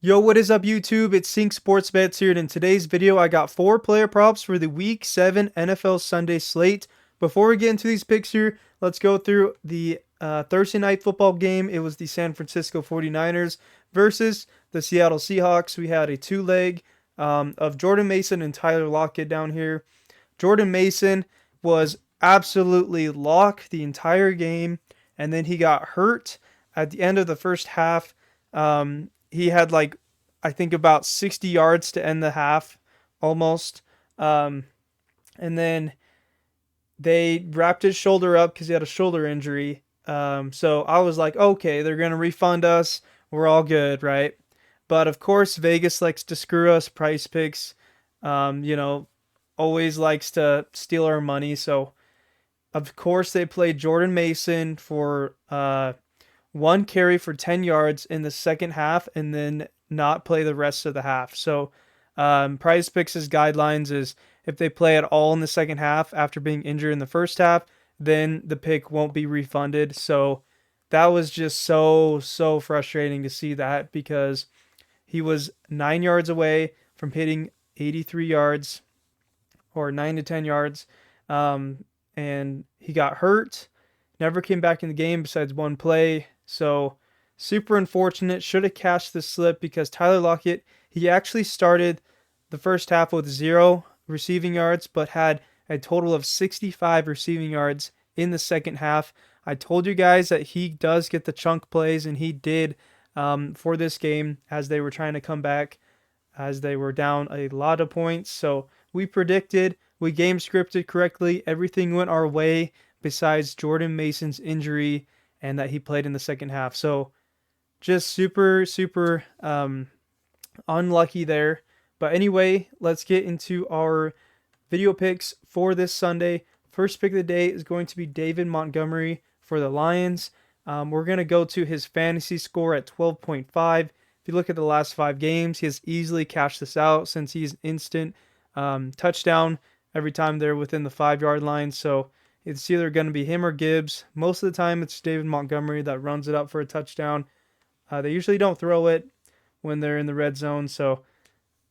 Yo, what is up YouTube? It's Sync Sports Bets here, and in today's video I got 4 player props for the Week 7 NFL Sunday slate. Before we get into these picks here, let's go through the Thursday night football game. It was the San Francisco 49ers versus the Seattle Seahawks. We had a two-leg of Jordan Mason and Tyler Lockett down here. Jordan Mason was absolutely locked the entire game, and then he got hurt at the end of the first half. He had like I think about 60 yards to end the half almost. Um, and then they wrapped his shoulder up because he had a shoulder injury. So I was like, okay, they're going to refund us. We're all good, right? But of course, Vegas likes to screw us. Price picks, um, you know, always likes to steal our money. So of course, they played Jordan Mason for 1 carry for 10 yards in the second half and then not play the rest of the half. So, Prize Picks' guidelines is if they play at all in the second half after being injured in the first half, then the pick won't be refunded. So, that was just so frustrating to see that because he was 9 yards away from hitting 83 yards or 9 to 10 yards. And he got hurt, never came back in the game besides one play. So super unfortunate. Should have cashed the slip because Tyler Lockett, he actually started the first half with 0 receiving yards, but had a total of 65 receiving yards in the second half. I told you guys that he does get the chunk plays, and he did for this game as they were trying to come back, as they were down a lot of points. So we predicted, we game scripted correctly. Everything went our way besides Jordan Mason's injury and that he played in the second half. So just super unlucky there. But anyway, let's get into our video picks for this Sunday. First pick of the day is going to be David Montgomery for the Lions. We're going to go to his fantasy score at 12.5. If you look at the last 5 games, he has easily cashed this out since he's instant touchdown every time they're within the 5 yard line. So it's either going to be him or Gibbs. Most of the time, it's David Montgomery that runs it up for a touchdown. They usually don't throw it when they're in the red zone. So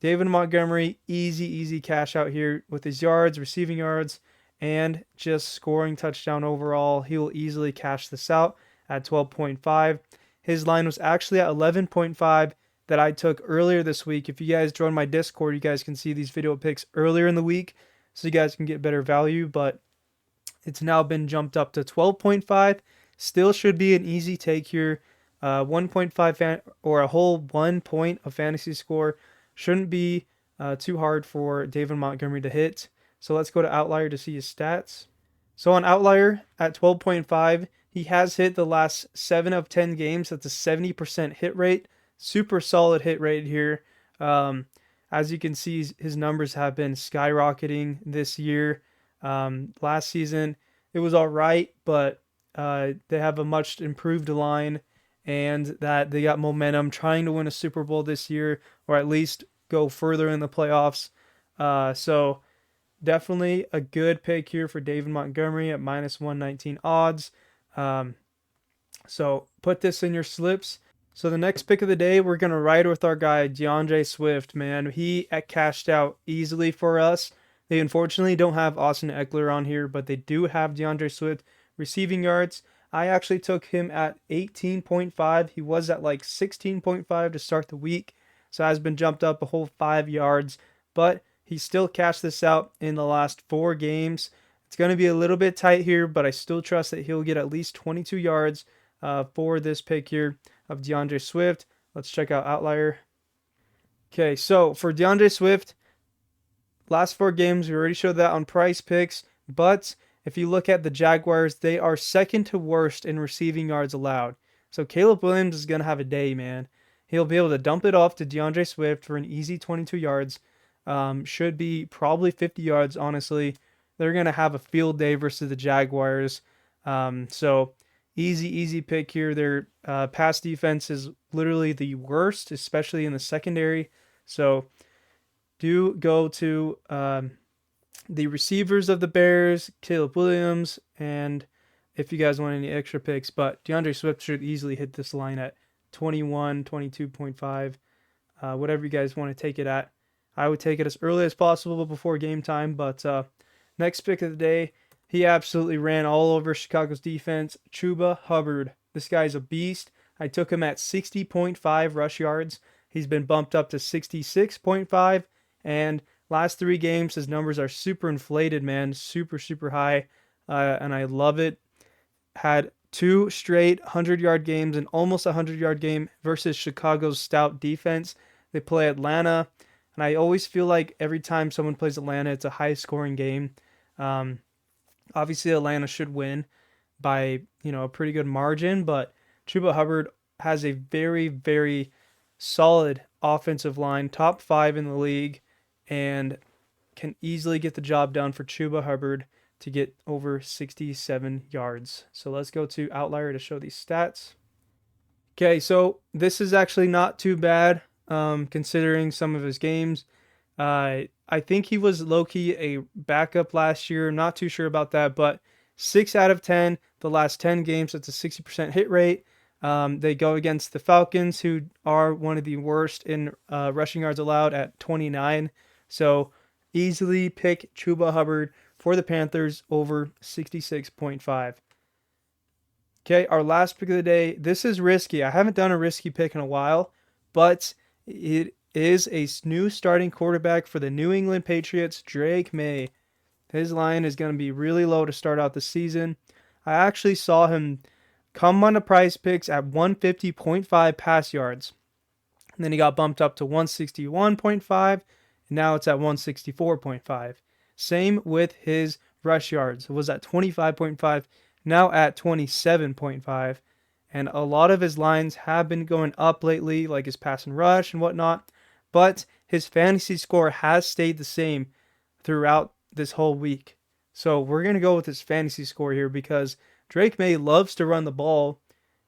David Montgomery, easy cash out here with his yards, receiving yards, and just scoring touchdown overall. He will easily cash this out at 12.5. His line was actually at 11.5 that I took earlier this week. If you guys join my Discord, you guys can see these video picks earlier in the week so you guys can get better value, but it's now been jumped up to 12.5. Still should be an easy take here. 1.5 or a whole 1 point of fantasy score shouldn't be too hard for David Montgomery to hit. So let's go to Outlier to see his stats. So on Outlier at 12.5, he has hit the last 7 of 10 games. That's a 70% hit rate. Super solid hit rate here. As you can see, his numbers have been skyrocketing this year. Last season, it was all right, but they have a much improved line, and that they got momentum trying to win a Super Bowl this year, or at least go further in the playoffs. So definitely a good pick here for David Montgomery at minus 119 odds. So put this in your slips. So the next pick of the day, we're going to ride with our guy, DeAndre Swift, man. He cashed out easily for us. They unfortunately don't have Austin Eckler on here, but they do have DeAndre Swift receiving yards. I actually took him at 18.5. He was at like 16.5 to start the week, so has been jumped up a whole 5 yards, but he still cashed this out in the last 4 games. It's going to be a little bit tight here, but I still trust that he'll get at least 22 yards for this pick here of DeAndre Swift. Let's check out Outlier. Okay, so for DeAndre Swift, last 4 games, we already showed that on Price Picks, but if you look at the Jaguars, they are second to worst in receiving yards allowed. So Caleb Williams is going to have a day, man. He'll be able to dump it off to DeAndre Swift for an easy 22 yards. Should be probably 50 yards, honestly. They're going to have a field day versus the Jaguars. So easy pick here. Their pass defense is literally the worst, especially in the secondary. So do go to the receivers of the Bears, Caleb Williams, and if you guys want any extra picks. But DeAndre Swift should easily hit this line at 21, 22.5. whatever you guys want to take it at. I would take it as early as possible before game time. But next pick of the day, he absolutely ran all over Chicago's defense. Chuba Hubbard. This guy's a beast. I took him at 60.5 rush yards. He's been bumped up to 66.5. And last 3 games, his numbers are super inflated, man. Super, super high. And I love it. Had 2 straight 100-yard games and almost a 100-yard game versus Chicago's stout defense. They play Atlanta. And I always feel like every time someone plays Atlanta, it's a high-scoring game. Obviously, Atlanta should win by, a pretty good margin, but Chuba Hubbard has a very, very solid offensive line, top 5 in the league, and can easily get the job done for Chuba Hubbard to get over 67 yards. So let's go to Outlier to show these stats. Okay, so this is actually not too bad considering some of his games. I think he was low-key a backup last year. I'm not too sure about that, but 6 out of 10 the last 10 games. That's a 60% hit rate. They go against the Falcons, who are one of the worst in rushing yards allowed at 29. So easily pick Chuba Hubbard for the Panthers over 66.5. Okay, our last pick of the day. This is risky. I haven't done a risky pick in a while, but it is a new starting quarterback for the New England Patriots, Drake May. His line is going to be really low to start out the season. I actually saw him come on the Prizepicks at 150.5 pass yards. And then he got bumped up to 161.5, and now it's at 164.5. Same with his rush yards. It was at 25.5, now at 27.5. And a lot of his lines have been going up lately, like his pass and rush and whatnot. But his fantasy score has stayed the same throughout this whole week. So we're going to go with his fantasy score here because Drake May loves to run the ball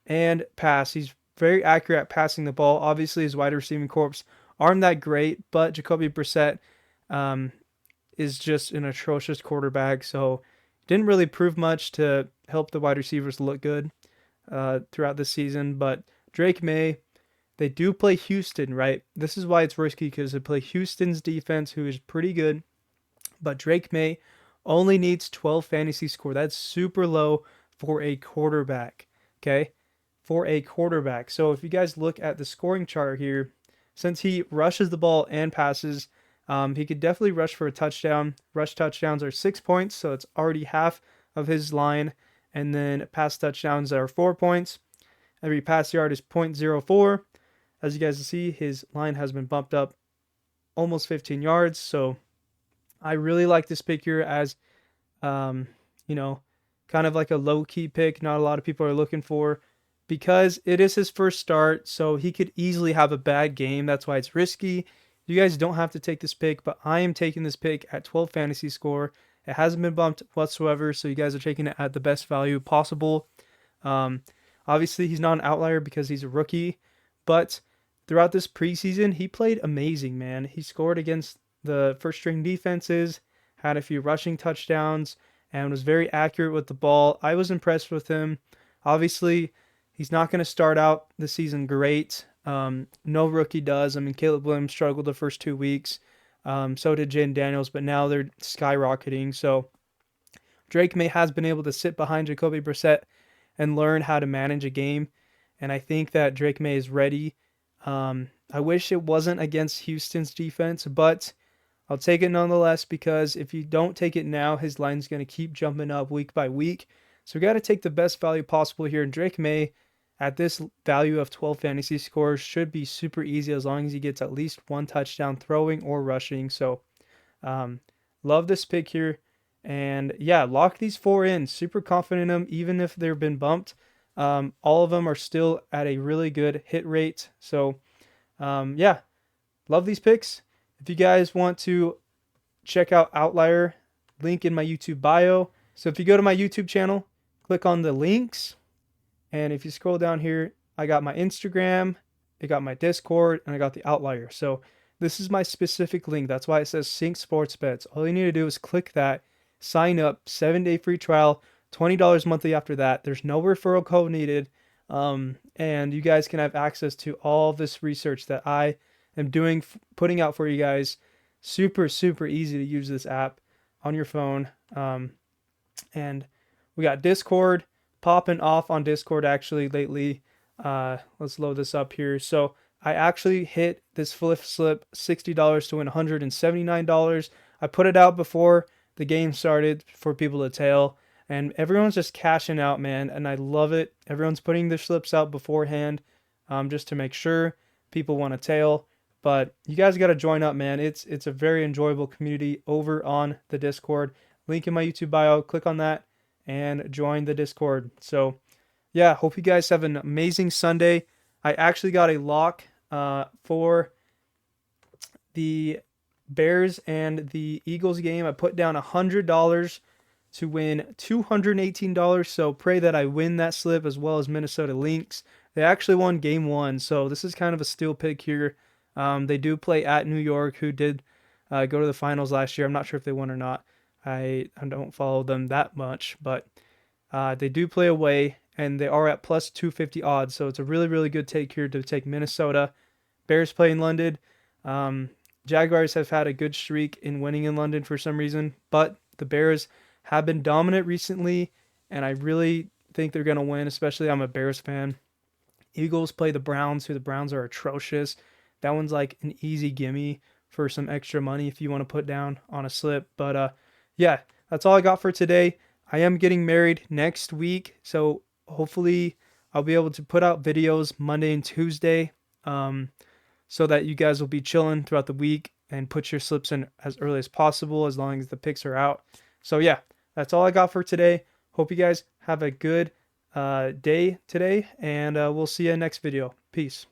and pass. He's very accurate at passing the ball. Obviously, his wide receiving corps aren't that great, but Jacoby Brissett is just an atrocious quarterback. So didn't really prove much to help the wide receivers look good throughout the season. But Drake May, they do play Houston, right? This is why it's risky because they play Houston's defense, who is pretty good. But Drake May only needs 12 fantasy score. That's super low for a quarterback, okay? For a quarterback. So if you guys look at the scoring chart here, since he rushes the ball and passes, he could definitely rush for a touchdown. Rush touchdowns are 6 points, so it's already half of his line. And then pass touchdowns are 4 points. Every pass yard is 0.04. As you guys see, his line has been bumped up almost 15 yards. So I really like this pick here as, kind of like a low-key pick. Not a lot of people are looking for because it is his first start. So he could easily have a bad game. That's why it's risky. You guys don't have to take this pick, but I am taking this pick at 12 fantasy score. It hasn't been bumped whatsoever, so you guys are taking it at the best value possible. Obviously, he's not an outlier because he's a rookie, but throughout this preseason, he played amazing, man. He scored against the first-string defenses, had a few rushing touchdowns, and was very accurate with the ball. I was impressed with him. Obviously, he's not going to start out the season great. No rookie does. I mean, Caleb Williams struggled the first 2 weeks. So did Jaden Daniels, but now they're skyrocketing. So Drake May has been able to sit behind Jacoby Brissett and learn how to manage a game. And I think that Drake May is ready. I wish it wasn't against Houston's defense, but I'll take it nonetheless because if you don't take it now, his line's going to keep jumping up week by week. So we got to take the best value possible here. And Drake May, at this value of 12 fantasy scores, should be super easy as long as he gets at least 1 touchdown throwing or rushing. So love this pick here. And yeah, lock these 4 in. Super confident in them, even if they've been bumped. All of them are still at a really good hit rate. So yeah, love these picks. If you guys want to check out Outlier, link in my YouTube bio. So if you go to my YouTube channel, click on the links. And if you scroll down here, I got my Instagram, I got my Discord, and I got the Outlier. So this is my specific link. That's why it says Sync Sports Bets. All you need to do is click that, sign up, 7-day free trial, $20 monthly after that. There's no referral code needed. And you guys can have access to all this research that I am putting out for you guys. Super, super easy to use this app on your phone. And we got Discord popping off on Discord actually lately. Let's load this up here. So I actually hit this flip slip $60 to win $179. I put it out before the game started for people to tail, and everyone's just cashing out, man. And I love it. Everyone's putting their slips out beforehand, just to make sure people want to tail. But you guys got to join up, man. It's a very enjoyable community over on the Discord. Link in my YouTube bio. Click on that and join the Discord. So yeah, hope you guys have an amazing Sunday. I actually got a lock for the Bears and the Eagles game. I put down $100 to win $218. So pray that I win that slip, as well as Minnesota Lynx. They actually won game 1, so this is kind of a steal pick here. They do play at New York, who did go to the finals last year. I'm not sure if they won or not. I don't follow them that much, but they do play away, and they are at plus 250 odds. So it's a really, really good take here to take Minnesota. Bears play in London. Jaguars have had a good streak in winning in London for some reason, but the Bears have been dominant recently, and I really think they're going to win, especially I'm a Bears fan. Eagles play the Browns, who the Browns are atrocious. That one's like an easy gimme for some extra money if you want to put down on a slip. But yeah, that's all I got for today. I am getting married next week, so hopefully I'll be able to put out videos Monday and Tuesday, so that you guys will be chilling throughout the week and put your slips in as early as possible, as long as the picks are out. So yeah, that's all I got for today. Hope you guys have a good day today, and we'll see you next video. Peace.